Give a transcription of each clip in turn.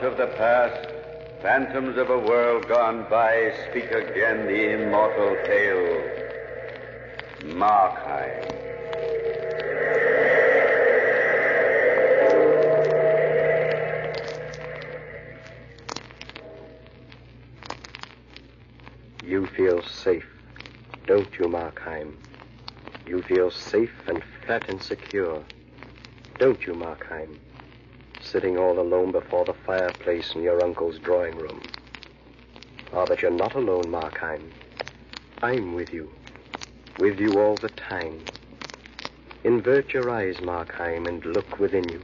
of the past, phantoms of a world gone by, speak again the immortal tale. Markheim. You feel safe, don't you, Markheim? You feel safe and fat and secure, don't you, Markheim? Sitting all alone before the fireplace in your uncle's drawing room. Ah, but you're not alone, Markheim. I'm with you all the time. Invert your eyes, Markheim, and look within you.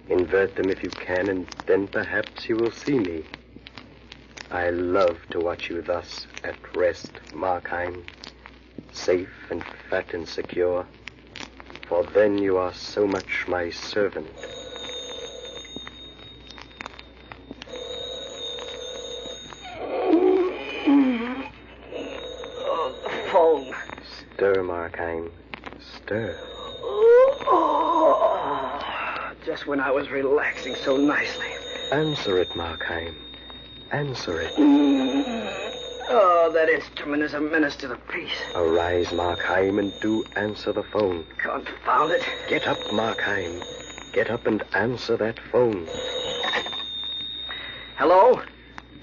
Invert them if you can, and then perhaps you will see me. I love to watch you thus at rest, Markheim, safe and fat and secure, for then you are so much my servant. Oh, the phone. Stir, Markheim, stir. Oh, just when I was relaxing so nicely. Answer it, Markheim. Answer it. Oh, that instrument is a menace to the peace. Arise, Markheim, and do answer the phone. Confound it. Get up, Markheim. Get up and answer that phone. Hello?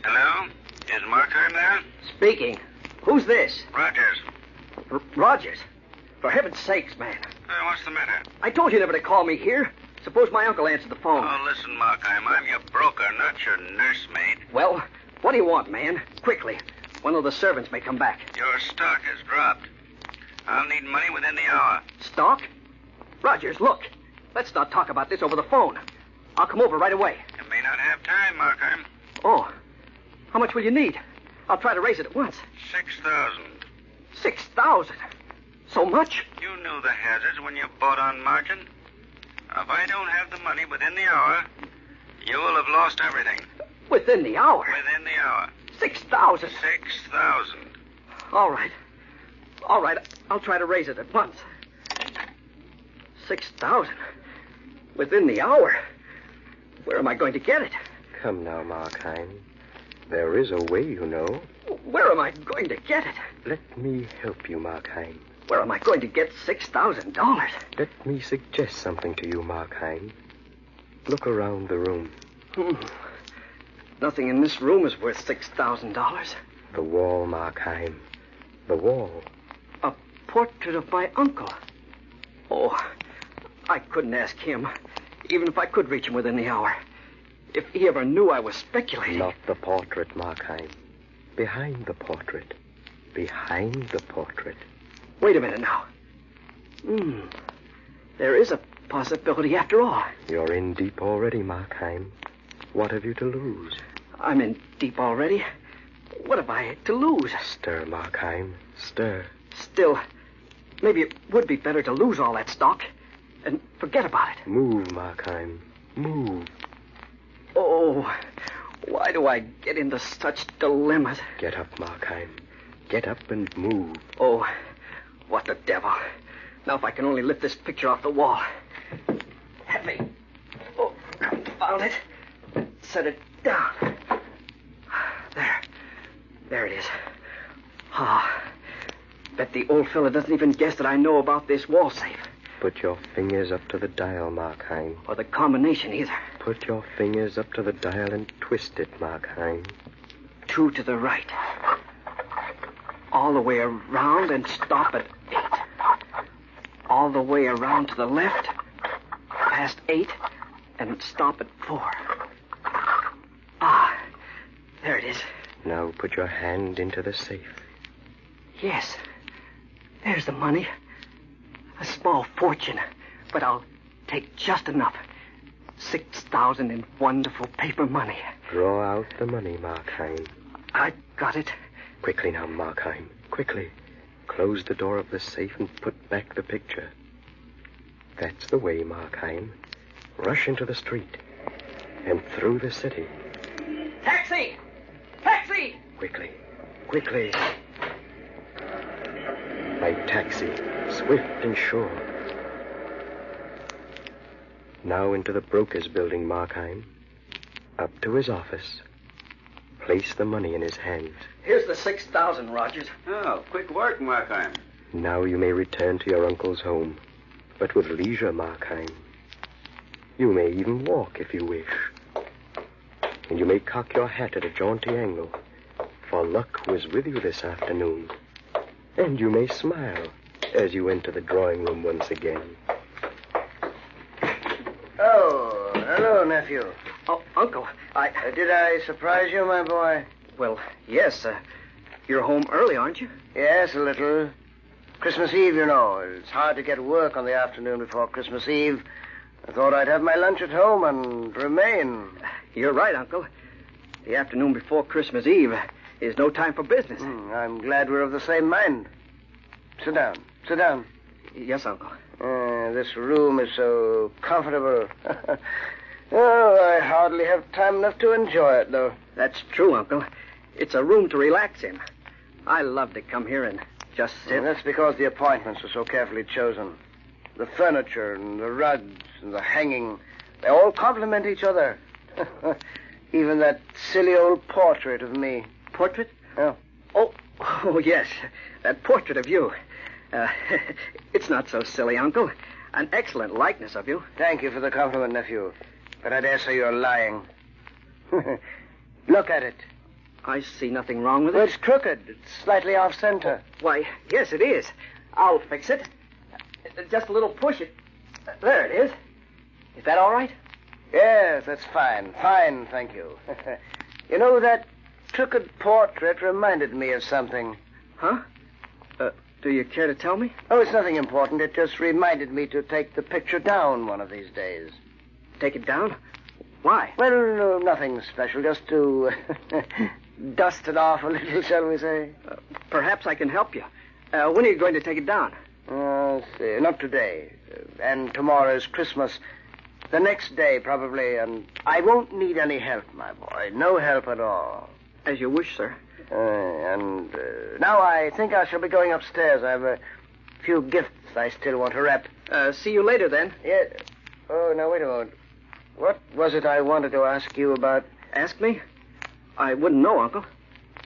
Hello? Is Markheim there? Speaking. Who's this? Rogers. Rogers. For heaven's sakes, man. What's the matter? I told you never to call me here. Suppose my uncle answered the phone. Oh, listen, Markheim. I'm your broker, not your nursemaid. Well, what do you want, man? Quickly. One of the servants may come back. Your stock has dropped. I'll need money within the hour. Stock? Rogers, look. Let's not talk about this over the phone. I'll come over right away. You may not have time, Markheim. Oh. How much will you need? I'll try to raise it at once. 6,000. 6,000? So much? You knew the hazards when you bought on margin. If I don't have the money within the hour, you will have lost everything. Within the hour? Within the hour. 6,000? 6,000. All right. All right. I'll try to raise it at once. 6,000? Within the hour? Where am I going to get it? Come now, Markheim. There is a way, you know. Where am I going to get it? Let me help you, Markheim. Where am I going to get $6,000? Let me suggest something to you, Markheim. Look around the room. Nothing in this room is worth $6,000. The wall, Markheim. The wall. A portrait of my uncle. Oh, I couldn't ask him, even if I could reach him within the hour. If he ever knew I was speculating. Not the portrait, Markheim. Behind the portrait. Behind the portrait. Wait a minute now. There is a possibility after all. You're in deep already, Markheim. What have you to lose? I'm in deep already. What have I to lose? Stir, Markheim. Stir. Still, maybe it would be better to lose all that stock and forget about it. Move, Markheim. Move. Oh, why do I get into such dilemmas? Get up, Markheim. Get up and move. Oh, what the devil. Now if I can only lift this picture off the wall. Heavy. Oh, confound it. Set it down. There it is. Ah, bet the old fella doesn't even guess that I know about this wall safe. Put your fingers up to the dial, Markheim. Or the combination either. Put your fingers up to the dial and twist it, Markheim. 2 to the right. All the way around and stop at 8. All the way around to the left, past 8, and stop at 4. Ah, there it is. Now put your hand into the safe. Yes, there's the money. A small fortune, but I'll take just enough. 6,000 in wonderful paper money. Draw out the money, Markheim. I got it. Quickly now, Markheim. Quickly. Close the door of the safe and put back the picture. That's the way, Markheim. Rush into the street and through the city. Taxi! Taxi! Quickly. Quickly. My taxi, swift and sure. Now into the broker's building, Markheim. Up to his office. Place the money in his hands. Here's the 6,000, Rogers. Oh, quick work, Markheim. Now you may return to your uncle's home, but with leisure, Markheim. You may even walk if you wish. And you may cock your hat at a jaunty angle, for luck was with you this afternoon. And you may smile as you enter the drawing room once again. Oh, hello, nephew. Oh, Uncle, Did I surprise you, my boy? Well, yes. You're home early, aren't you? Yes, a little. Christmas Eve, you know. It's hard to get work on the afternoon before Christmas Eve. I thought I'd have my lunch at home and remain. You're right, Uncle. The afternoon before Christmas Eve is no time for business. I'm glad we're of the same mind. Sit down. Sit down. Yes, Uncle. This room is so comfortable. Oh, I hardly have time enough to enjoy it, though. That's true, Uncle. It's a room to relax in. I love to come here and just sit. That's because the appointments are so carefully chosen. The furniture and the rugs and the hanging, they all complement each other. Even that silly old portrait of me. Portrait? Oh. Oh, yes. That portrait of you. It's not so silly, Uncle. An excellent likeness of you. Thank you for the compliment, nephew. But I dare say you're lying. Look at it. I see nothing wrong with Well, it. it's crooked. It's slightly off-center. Why, yes, it is. I'll fix it. Just a little push it. There it is. Is that all right? Yes, that's fine. Fine, thank you. You know, that crooked portrait reminded me of something. Huh? Do you care to tell me? Oh, it's nothing important. It just reminded me to take the picture down one of these days. Take it down? Why? Well, no, nothing special. Just to dust it off a little, shall we say? Perhaps I can help you. When are you going to take it down? Let's see. Not today. And tomorrow's Christmas. The next day, probably. And I won't need any help, my boy. No help at all. As you wish, sir. And now I think I shall be going upstairs. I have a few gifts I still want to wrap. See you later, then. Yeah. Oh, now, wait a moment. What was it I wanted to ask you about? Ask me? I wouldn't know, Uncle.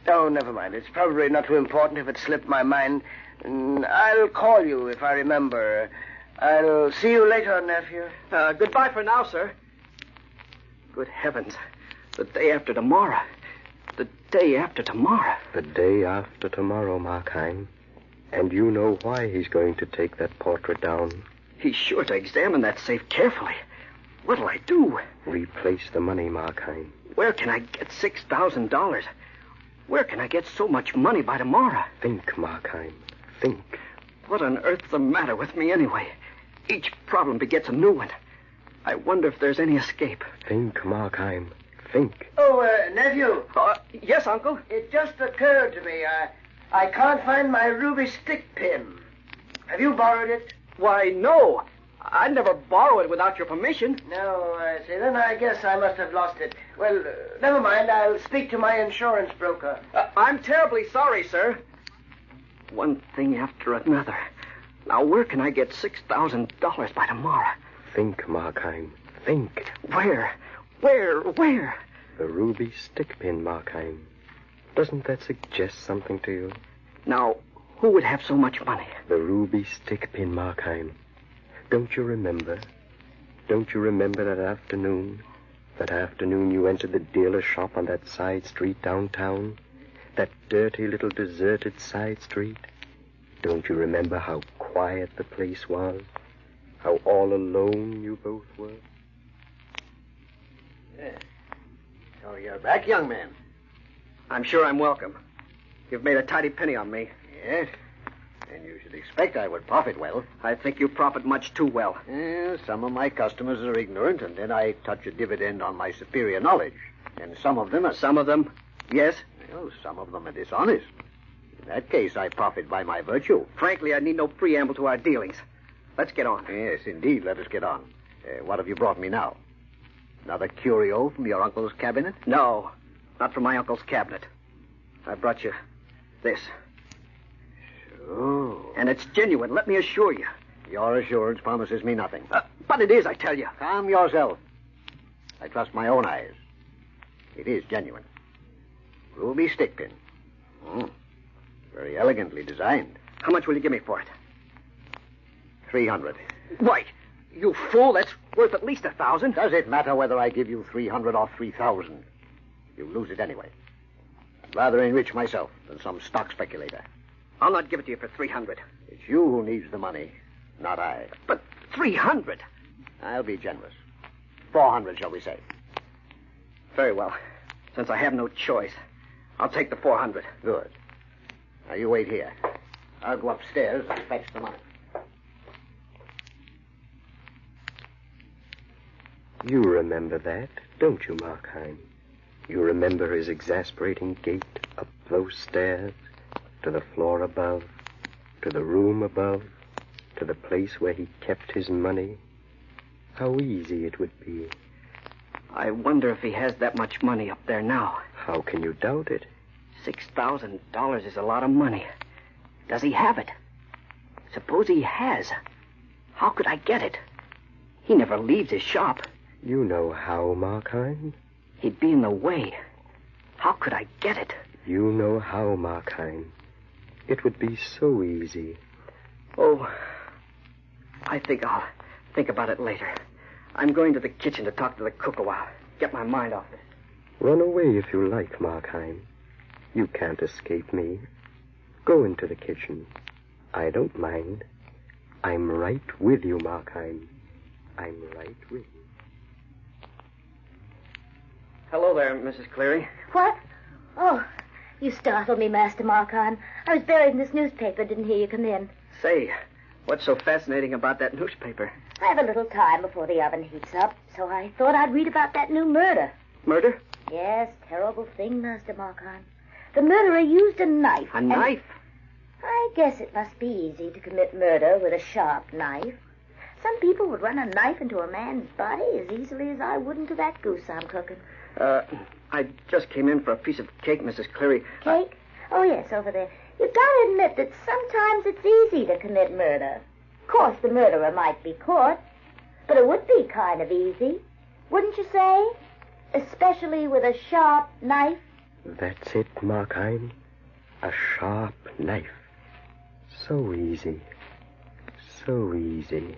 Oh, never mind. It's probably not too important if it slipped my mind. I'll call you if I remember. I'll see you later, nephew. Goodbye for now, sir. Good heavens. The day after tomorrow. The day after tomorrow. The day after tomorrow, Markheim. And you know why he's going to take that portrait down. He's sure to examine that safe carefully. What'll I do? Replace the money, Markheim. Where can I get $6,000? Where can I get so much money by tomorrow? Think, Markheim. Think. What on earth's the matter with me anyway? Each problem begets a new one. I wonder if there's any escape. Think, Markheim. Think. Oh, nephew. Yes, Uncle? It just occurred to me. I can't find my ruby stick pin. Have you borrowed it? Why, no. I'd never borrow it without your permission. No, I see. Then I guess I must have lost it. Well, never mind. I'll speak to my insurance broker. I'm terribly sorry, sir. One thing after another. Now, where can I get $6,000 by tomorrow? Think, Markheim. Think. Where? The ruby stick pin, Markheim. Doesn't that suggest something to you? Now, who would have so much money? The ruby stick pin, Markheim. Don't you remember? Don't you remember that afternoon? That afternoon you entered the dealer's shop on that side street downtown? That dirty little deserted side street? Don't you remember how quiet the place was? How all alone you both were? Yeah. So you're back, young man. I'm sure I'm welcome. You've made a tidy penny on me. Yes. And you should expect I would profit well. I think you profit much too well. Some of my customers are ignorant, and then I touch a dividend on my superior knowledge. And some of them are... Some of them? Yes? Well, some of them are dishonest. In that case, I profit by my virtue. Frankly, I need no preamble to our dealings. Let's get on. Yes, indeed, let us get on. What have you brought me now? Another curio from your uncle's cabinet? No, not from my uncle's cabinet. I brought you this. So... And it's genuine, let me assure you. Your assurance promises me nothing. But it is, I tell you. Calm yourself. I trust my own eyes. It is genuine. Ruby stickpin. Very elegantly designed. How much will you give me for it? 300. Why, you fool, that's worth at least 1,000. Does it matter whether I give you 300 or 3,000? You lose it anyway. I'd rather enrich myself than some stock speculator. I'll not give it to you for 300. It's you who needs the money, not I. But 300? I'll be generous. 400, shall we say? Very well. Since I have no choice, I'll take the 400. Good. Now, you wait here. I'll go upstairs and fetch the money. You remember that, don't you, Markheim? You remember his exasperating gait up those stairs, to the floor above, to the room above, to the place where he kept his money? How easy it would be. I wonder if he has that much money up there now. How can you doubt it? $6,000 is a lot of money. Does he have it? Suppose he has. How could I get it? He never leaves his shop. You know how, Markheim? He'd be in the way. How could I get it? You know how, Markheim. It would be so easy. Oh, I think I'll think about it later. I'm going to the kitchen to talk to the cook a while. Get my mind off this. Run away if you like, Markheim. You can't escape me. Go into the kitchen. I don't mind. I'm right with you, Markheim. I'm right with you. Hello there, Mrs. Cleary. What? Oh, you startled me, Master Markheim. I was buried in this newspaper, didn't hear you come in. Say, what's so fascinating about that newspaper? I have a little time before the oven heats up, so I thought I'd read about that new murder. Murder? Yes, terrible thing, Master Markheim. The murderer used a knife. A knife? I guess it must be easy to commit murder with a sharp knife. Some people would run a knife into a man's body as easily as I would into that goose I'm cooking. I just came in for a piece of cake, Mrs. Cleary. Cake? Oh, yes, over there. You've got to admit that sometimes it's easy to commit murder. Of course, the murderer might be caught, but it would be kind of easy, wouldn't you say? Especially with a sharp knife. That's it, Markheim. A sharp knife. So easy. So easy.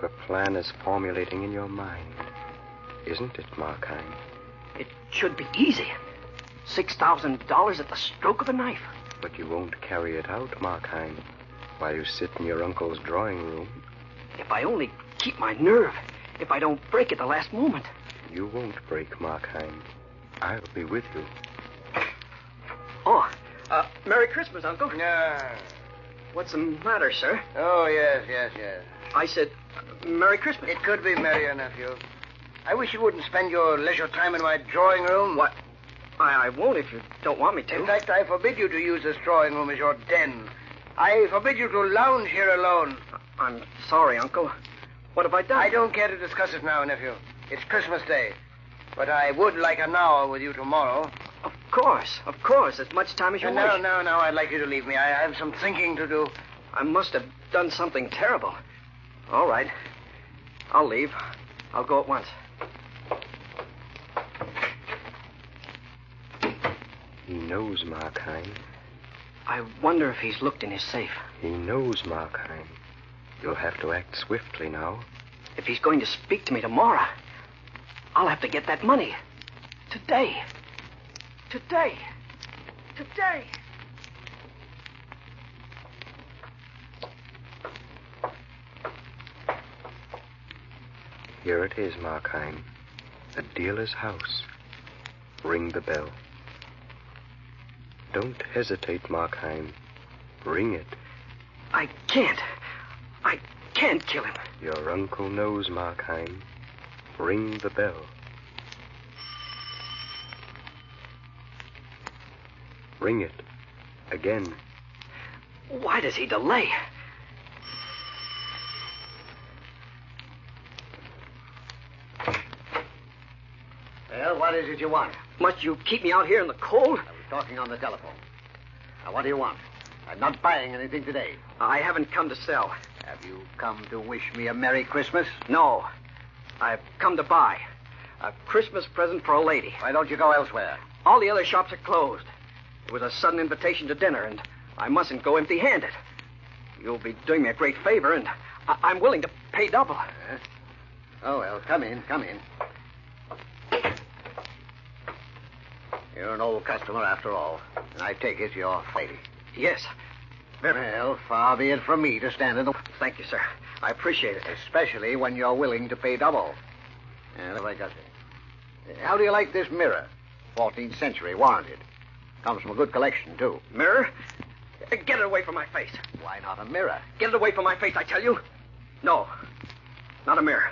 The plan is formulating in your mind, isn't it, Markheim? It should be easy. $6,000 at the stroke of a knife. But you won't carry it out, Markheim, while you sit in your uncle's drawing room. If I only keep my nerve, if I don't break at the last moment. You won't break, Markheim. I'll be with you. Oh, Merry Christmas, Uncle. Yeah. What's the matter, sir? Oh, yes. I said, Merry Christmas. It could be merrier, nephew. I wish you wouldn't spend your leisure time in my drawing room. What? I won't if you don't want me to. In fact, I forbid you to use this drawing room as your den. I forbid you to lounge here alone. I'm sorry, Uncle. What have I done? I don't care to discuss it now, nephew. It's Christmas Day. But I would like an hour with you tomorrow. Of course. As much time as you wish. No, I'd like you to leave me. I have some thinking to do. I must have done something terrible. All right. I'll leave. I'll go at once. He knows, Markheim. I wonder if he's looked in his safe. He knows, Markheim. You'll have to act swiftly now. If he's going to speak to me tomorrow, I'll have to get that money. Today. Here it is, Markheim. The dealer's house. Ring the bell. Don't hesitate, Markheim. Ring it. I can't kill him. Your uncle knows, Markheim. Ring the bell. Bring it. Again. Why does he delay? Well, what is it you want? Must you keep me out here in the cold? I was talking on the telephone. Now, what do you want? I'm not buying anything today. I haven't come to sell. Have you come to wish me a Merry Christmas? No. I've come to buy. A Christmas present for a lady. Why don't you go elsewhere? All the other shops are closed. It was a sudden invitation to dinner, and I mustn't go empty-handed. You'll be doing me a great favor, and I'm willing to pay double. Oh, well, come in. You're an old customer after all, and I take it you're off lady. Yes. Well, far be it from me to stand in the... Thank you, sir. I appreciate it. Especially when you're willing to pay double. What have I got there? How do you like this mirror? 14th century, warranted. Comes from a good collection, too. Mirror? Get it away from my face. Why not a mirror? Get it away from my face, I tell you. No, not a mirror.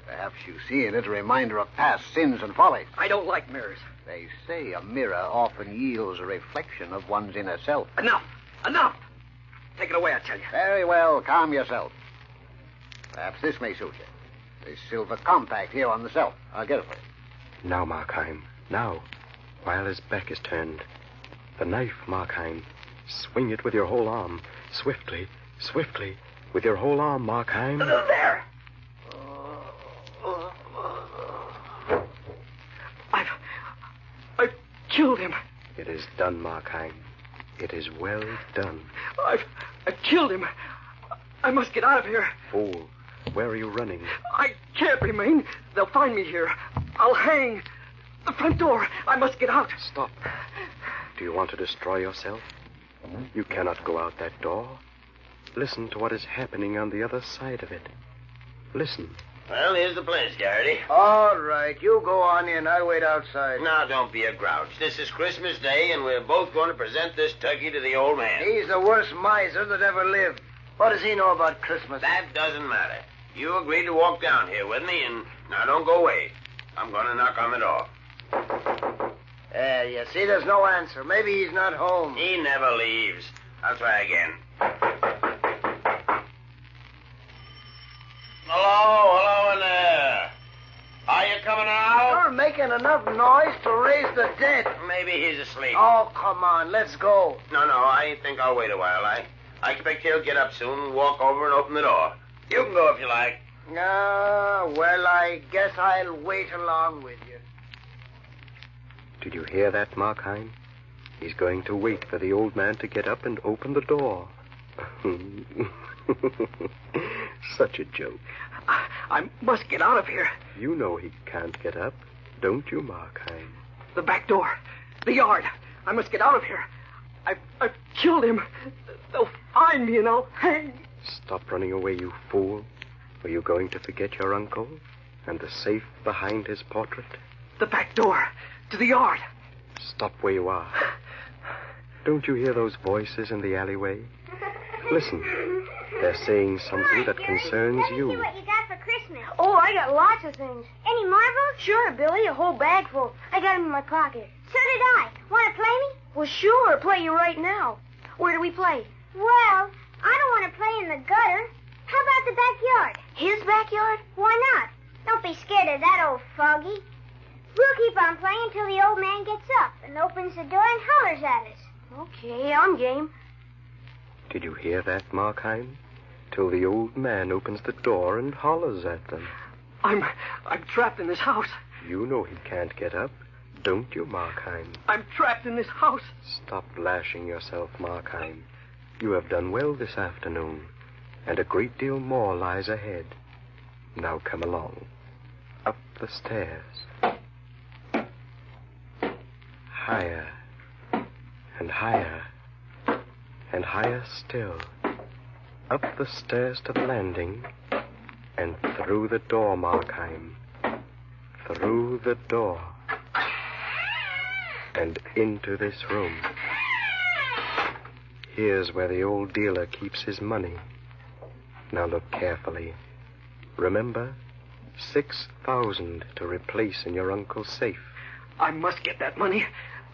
Perhaps you see in it a reminder of past sins and follies. I don't like mirrors. They say a mirror often yields a reflection of one's inner self. Enough! Take it away, I tell you. Very well, calm yourself. Perhaps this may suit you. This silver compact here on the shelf. I'll get it for you. Now, Markheim. Now. While his back is turned. The knife, Markheim. Swing it with your whole arm. Swiftly. With your whole arm, Markheim. There! I've killed him. It is done, Markheim. It is well done. I've killed him. I must get out of here. Fool. Where are you running? I can't remain. They'll find me here. I'll hang. The front door. I must get out. Stop. Do you want to destroy yourself? You cannot go out that door. Listen to what is happening on the other side of it. Listen. Well, here's the place, Garrity. All right, you go on in. I'll wait outside. Now, don't be a grouch. This is Christmas Day, and we're both going to present this turkey to the old man. He's the worst miser that ever lived. What does he know about Christmas? That doesn't matter. You agreed to walk down here with me, and now don't go away. I'm going to knock on the door. You see, there's no answer. Maybe he's not home. He never leaves. I'll try again. Hello in there. Are you coming out? You're making enough noise to raise the dead. Maybe he's asleep. Oh, come on, let's go. No, I think I'll wait a while. I expect he'll get up soon and walk over and open the door. You can go if you like. Well, I guess I'll wait along with you. Did you hear that, Markheim? He's going to wait for the old man to get up and open the door. Such a joke. I must get out of here. You know he can't get up, don't you, Markheim? The back door. The yard. I must get out of here. I've killed him. They'll find me and I'll hang. Stop running away, you fool. Were you going to forget your uncle and the safe behind his portrait? The back door. To the yard. Stop where you are. Don't you hear those voices in the alleyway? Listen. They're saying something that concerns you. Let me see what you got for Christmas. Oh, I got lots of things. Any marbles? Sure, Billy, a whole bag full. I got them in my pocket. So did I. Want to play me? Well, sure, play you right now. Where do we play? Well, I don't want to play in the gutter. How about the backyard? His backyard? Why not? Don't be scared of that old foggy. We'll keep on playing until the old man gets up and opens the door and hollers at us. Okay, I'm game. Did you hear that, Markheim? Till the old man opens the door and hollers at them. I'm trapped in this house. You know he can't get up, don't you, Markheim? I'm trapped in this house. Stop lashing yourself, Markheim. You have done well this afternoon, and a great deal more lies ahead. Now come along. Up the stairs. Higher, and higher, and higher still. Up the stairs to the landing, and through the door, Markheim. Through the door. And into this room. Here's where the old dealer keeps his money. Now look carefully. Remember, 6,000 to replace in your uncle's safe. I must get that money.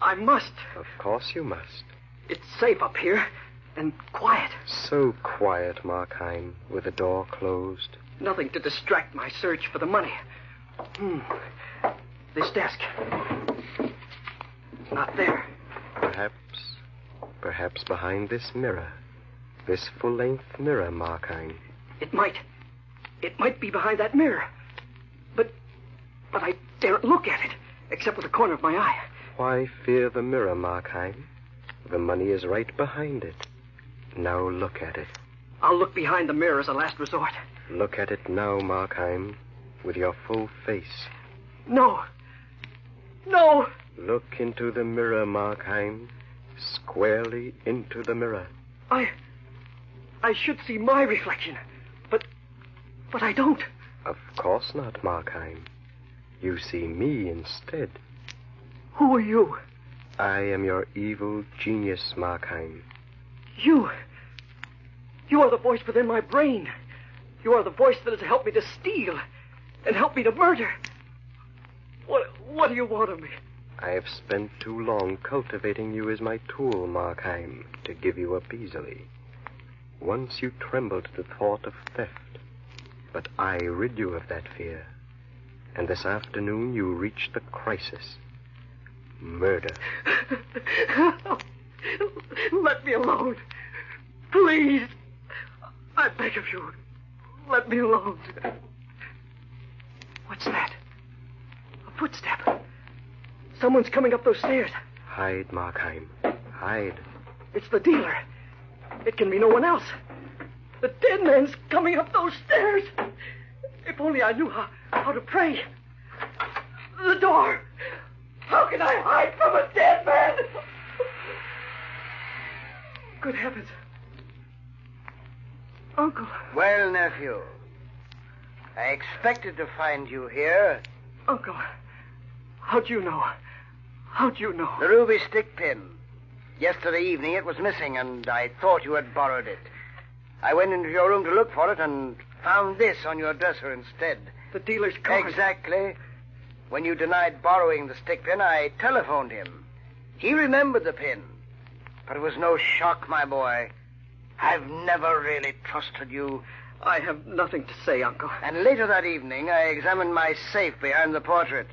I must. Of course you must. It's safe up here and quiet. So quiet, Markheim, with the door closed. Nothing to distract my search for the money. This desk. Not there. Perhaps behind this mirror. This full-length mirror, Markheim. It might be behind that mirror. But I daren't look at it, except with the corner of my eye. Why fear the mirror, Markheim? The money is right behind it. Now look at it. I'll look behind the mirror as a last resort. Look at it now, Markheim, with your full face. No. Look into the mirror, Markheim. Squarely into the mirror. I should see my reflection, but I don't. Of course not, Markheim. You see me instead. Who are you? I am your evil genius, Markheim. You are the voice within my brain. You are the voice that has helped me to steal and helped me to murder. What do you want of me? I have spent too long cultivating you as my tool, Markheim, to give you up easily. Once you trembled at the thought of theft, but I rid you of that fear. And this afternoon you reached the crisis. Murder. Let me alone. Please. I beg of you. Let me alone. What's that? A footstep. Someone's coming up those stairs. Hide, Markheim. Hide. It's the dealer. It can be no one else. The dead man's coming up those stairs. If only I knew how to pray. The door. How can I hide from a dead man? Good heavens. Uncle. Well, nephew, I expected to find you here. Uncle, how'd you know? How'd you know? The ruby stick pin. Yesterday evening it was missing, and I thought you had borrowed it. I went into your room to look for it and found this on your dresser instead. The dealer's card. Exactly. When you denied borrowing the stick pin, I telephoned him. He remembered the pin. But it was no shock, my boy. I've never really trusted you. I have nothing to say, Uncle. And later that evening, I examined my safe behind the portrait.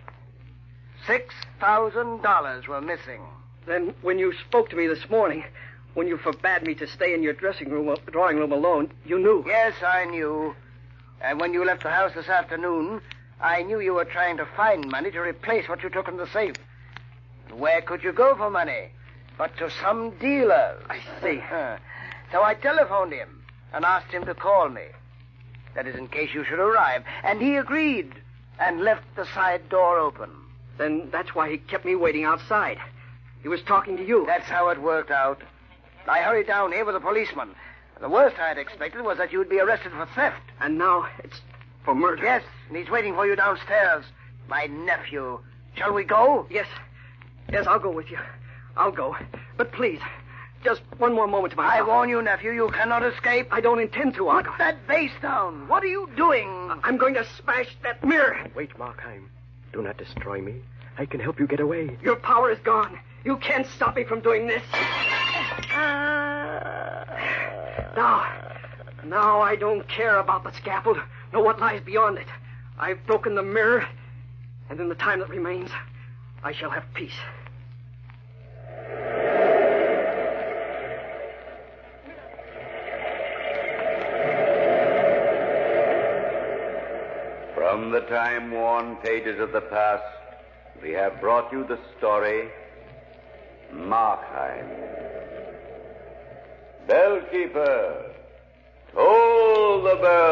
$6,000 were missing. Then when you spoke to me this morning, when you forbade me to stay in your drawing room alone, you knew. Yes, I knew. And when you left the house this afternoon, I knew you were trying to find money to replace what you took in the safe. Where could you go for money? But to some dealer. I see. So I telephoned him and asked him to call me. That is, in case you should arrive. And he agreed and left the side door open. Then that's why he kept me waiting outside. He was talking to you. That's how it worked out. I hurried down here with a policeman. The worst I had expected was that you would be arrested for theft. And now it's for murder. Yes, and he's waiting for you downstairs. My nephew. Shall we go? Yes, I'll go with you. I'll go. But please, just one more moment to myself. I warn you, nephew, you cannot escape. I don't intend to, Uncle. Put that vase down. What are you doing? I'm going to smash that mirror. Wait, Markheim. Do not destroy me. I can help you get away. Your power is gone. You can't stop me from doing this. Now I don't care about the scaffold, nor what lies beyond it. I've broken the mirror, and in the time that remains, I shall have peace. From the time-worn pages of the past, we have brought you the story, Markheim. Bellkeeper, toll the bell.